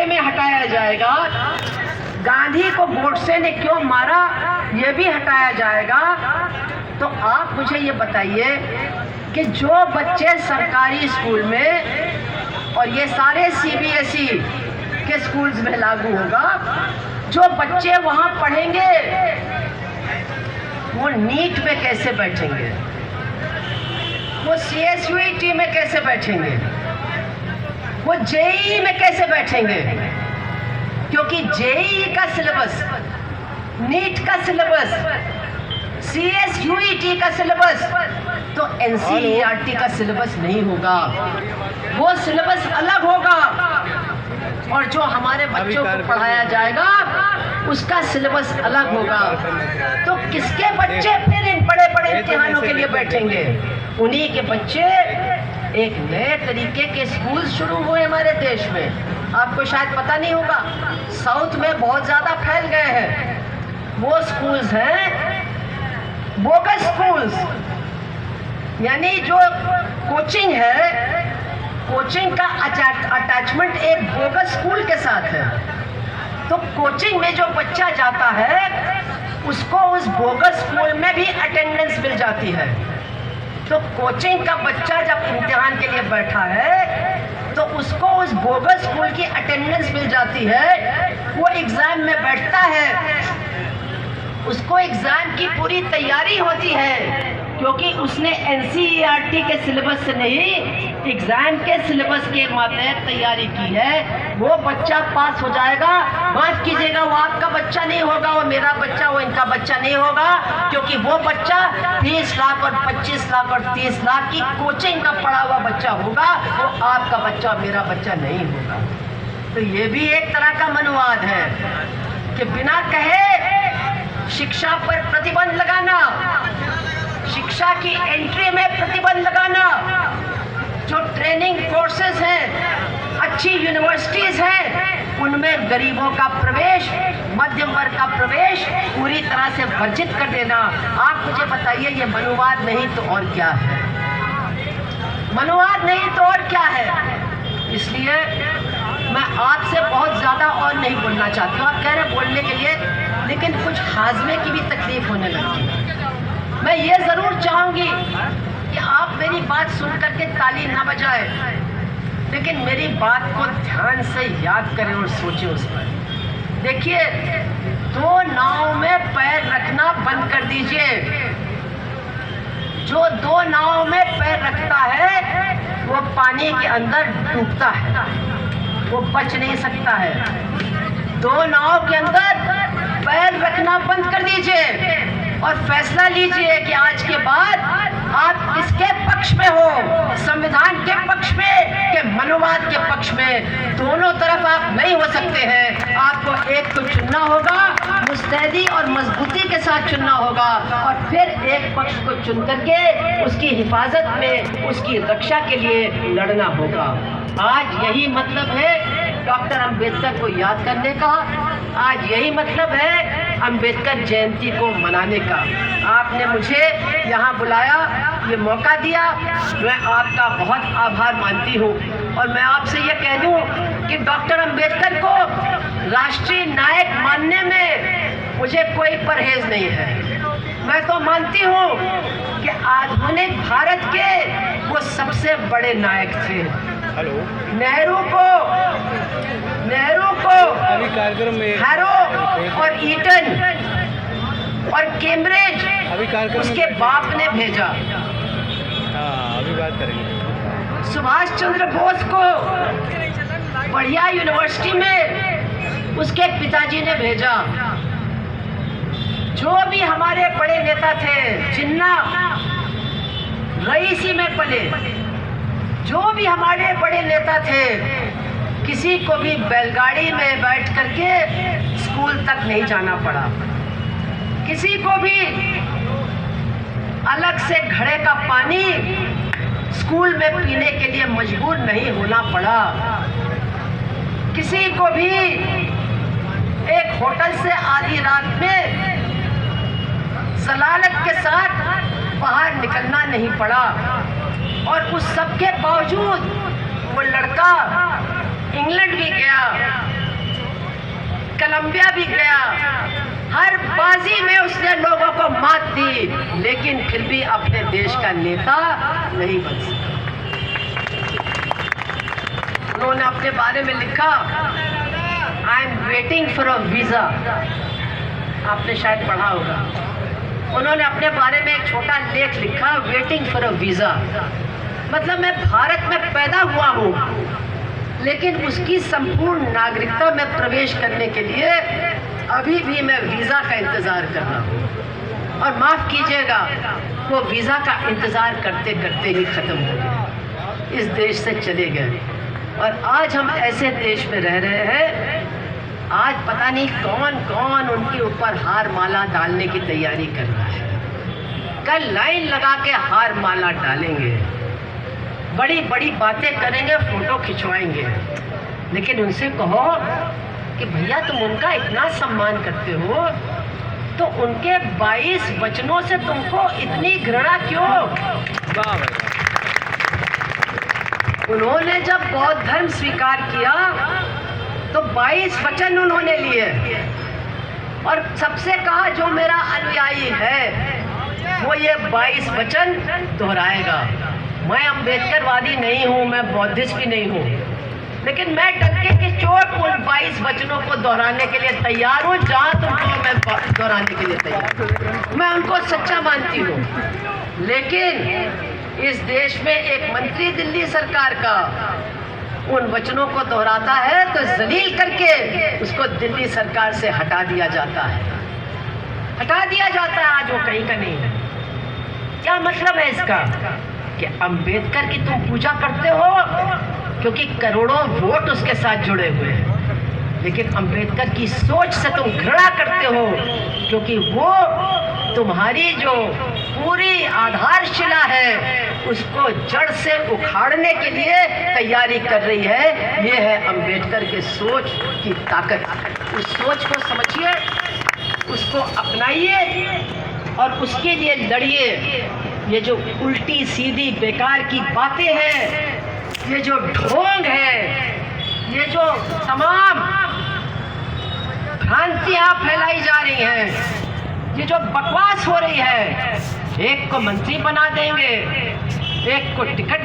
बारे में हटाया जाएगा, गांधी को गोडसे ने क्यों मारा ये भी हटाया जाएगा। तो आप मुझे ये बताइए कि जो बच्चे सरकारी स्कूल में, और ये सारे सीबीएसई के स्कूल्स में लागू होगा, जो बच्चे वहाँ पढ़ेंगे वो नीट में कैसे बैठेंगे, वो CSUET में कैसे बैठेंगे, वो जेईई में कैसे बैठेंगे? क्योंकि जेईई का सिलेबस, नीट का सिलेबस, CSUET का सिलेबस तो NCERT का सिलेबस नहीं होगा, वो सिलेबस अलग होगा। और जो हमारे बच्चों को पढ़ाया जाएगा उसका सिलेबस अलग होगा। तो किसके बच्चे फिर इन बड़े बड़े इम्तिहानों के लिए बैठेंगे? उन्हीं के बच्चे। एक नए तरीके के स्कूल शुरू हुए हमारे देश में, आपको शायद पता नहीं होगा, साउथ में बहुत ज़्यादा फैल गए हैं। वो स्कूल्स हैं बोगस स्कूल्स, यानी जो कोचिंग है, कोचिंग का अटैचमेंट एक बोगस स्कूल के साथ है। तो कोचिंग में जो बच्चा जाता है उसको उस बोगस स्कूल में भी अटेंडेंस मिल जाती है। तो कोचिंग का बच्चा जब इम्तिहान के लिए बैठा है तो उसको उस बोगस स्कूल की अटेंडेंस मिल जाती है, वो एग्ज़ाम में बैठता है, उसको एग्ज़ाम की पूरी तैयारी होती है, क्योंकि उसने NCERT के सिलेबस से नहीं, एग्ज़ाम के सिलेबस के मातहत तैयारी की है। वो बच्चा पास हो जाएगा। माफ़ कीजिएगा, वो आपका बच्चा नहीं होगा, वो मेरा बच्चा, वो इनका बच्चा नहीं होगा, क्योंकि वो बच्चा 30 लाख और 25 लाख और 30 लाख की कोचिंग का पढ़ा हुआ बच्चा होगा, वो आपका बच्चा, मेरा बच्चा नहीं होगा। तो ये भी एक तरह का मनुवाद है कि बिना कहे शिक्षा पर प्रतिबंध लगाना, शिक्षा की एंट्री में प्रतिबंध लगाना, जो ट्रेनिंग कोर्सेज हैं, अच्छी यूनिवर्सिटीज़ हैं, उनमें गरीबों का प्रवेश, मध्यम वर्ग का प्रवेश पूरी तरह से वर्जित कर देना। आप मुझे बताइए, ये मनुवाद नहीं तो और क्या है? मनुवाद नहीं तो और क्या है? इसलिए मैं आपसे बहुत ज़्यादा और नहीं बोलना चाहती हूँ। आप कह रहे हैं बोलने के लिए, लेकिन कुछ हाजमे की भी तकलीफ होने लगती है। मैं ये ज़रूर चाहूँगी कि आप मेरी बात सुन करके ताली ना बजाएं, लेकिन मेरी बात को ध्यान से याद करें और सोचें उस पर। देखिए, दो नाव में पैर रखना बंद कर दीजिए। जो दो नाव में पैर रखता है वो पानी के अंदर डूबता है, वो बच नहीं सकता है। दो नाव के अंदर पैर रखना बंद कर दीजिए और फैसला लीजिए कि आज के बाद आप किसके पक्ष में हो, संविधान के पक्ष में कि मनुवाद के पक्ष में। दोनों तरफ आप नहीं हो सकते हैं। आपको एक तो चुनना होगा, मुस्तैदी और मजबूती के साथ चुनना होगा, और फिर एक पक्ष को चुन करके उसकी हिफाजत में, उसकी रक्षा के लिए लड़ना होगा। आज यही मतलब है डॉक्टर अंबेडकर को याद करने का, आज यही मतलब है अंबेडकर जयंती को मनाने का। आपने मुझे यहाँ बुलाया, ये मौका दिया, मैं आपका बहुत आभार मानती हूँ। और मैं आपसे ये कह दूँ कि डॉक्टर अंबेडकर को राष्ट्रीय नायक मानने में मुझे कोई परहेज नहीं है। मैं तो मानती हूँ कि आधुनिक भारत के वो सबसे बड़े नायक थे। नेहरू को कार्यक्रम में हैरो और ईटन और कैम्ब्रिज उसके बाप ने भेजा। अभी बात करेंगे। सुभाष चंद्र बोस को बढ़िया यूनिवर्सिटी में उसके पिताजी ने भेजा। जो भी हमारे बड़े नेता थे, जिन्ना रईसी में पले, जो भी हमारे बड़े नेता थे, किसी को भी बैलगाड़ी में बैठ करके स्कूल तक नहीं जाना पड़ा। किसी को भी अलग से घड़े का पानी स्कूल में पीने के लिए मजबूर नहीं होना पड़ा। किसी को भी एक होटल से आधी रात में सलालत के साथ बाहर निकलना नहीं पड़ा। और उस सब के बावजूद वो लड़का इंग्लैंड भी गया, गया, हर बाजी में उसने लोगों को मात दी, लेकिन फिर भी अपने देश का नेता नहीं बन सका। उन्होंने अपने बारे में लिखा, I am waiting for a visa. आपने शायद पढ़ा होगा। उन्होंने अपने बारे में एक छोटा लेख लिखा, वेटिंग फॉर अ वीजा। मतलब मैं भारत में पैदा हुआ हूँ, लेकिन उसकी संपूर्ण नागरिकता में प्रवेश करने के लिए अभी भी मैं वीज़ा का इंतज़ार कर रहा हूँ। और माफ़ कीजिएगा, वो वीज़ा का इंतज़ार करते करते ही ख़त्म हो गया, इस देश से चले गए। और आज हम ऐसे देश में रह रहे हैं, आज पता नहीं कौन कौन उनके ऊपर हार माला डालने की तैयारी कर रहा है। कल लाइन लगा के हार माला डालेंगे, बड़ी बड़ी बातें करेंगे, फ़ोटो खिंचवाएंगे, लेकिन उनसे कहो कि भैया तुम उनका इतना सम्मान करते हो, तो उनके 22 वचनों से तुमको इतनी घृणा क्यों? उन्होंने जब बौद्ध धर्म स्वीकार किया तो 22 वचन उन्होंने लिए और सबसे कहा जो मेरा अनुयायी है वो ये 22 वचन दोहराएगा। मैं अम्बेडकरवादी नहीं हूँ, मैं बौद्धिस्ट भी नहीं हूँ, लेकिन मैं डंके की चोट उन 22 वचनों को दोहराने के लिए तैयार हूँ। जहाँ तुमको मैं दोहराने के लिए तैयार हूँ, मैं उनको सच्चा मानती हूँ। लेकिन इस देश में एक मंत्री दिल्ली सरकार का उन वचनों को दोहराता है तो जलील करके उसको दिल्ली सरकार से हटा दिया जाता है, हटा दिया जाता है। आज वो कहीं का नहीं है। क्या मतलब है इसका? कि अम्बेडकर की तुम पूजा करते हो क्योंकि करोड़ों वोट उसके साथ जुड़े हुए हैं, लेकिन अम्बेडकर की सोच से तुम घृणा करते हो क्योंकि वो तुम्हारी जो पूरी आधारशिला है उसको जड़ से उखाड़ने के लिए तैयारी कर रही है। ये है अम्बेडकर के सोच की ताकत। उस सोच को समझिए, उसको अपनाइए और उसके लिए लड़िए। ये जो उल्टी सीधी बेकार की बातें हैं, ये जो ढोंग है, ये जो तमाम भ्रांतियां फैलाई जा रही हैं, ये जो बकवास हो रही है, एक को मंत्री बना देंगे, एक को टिकट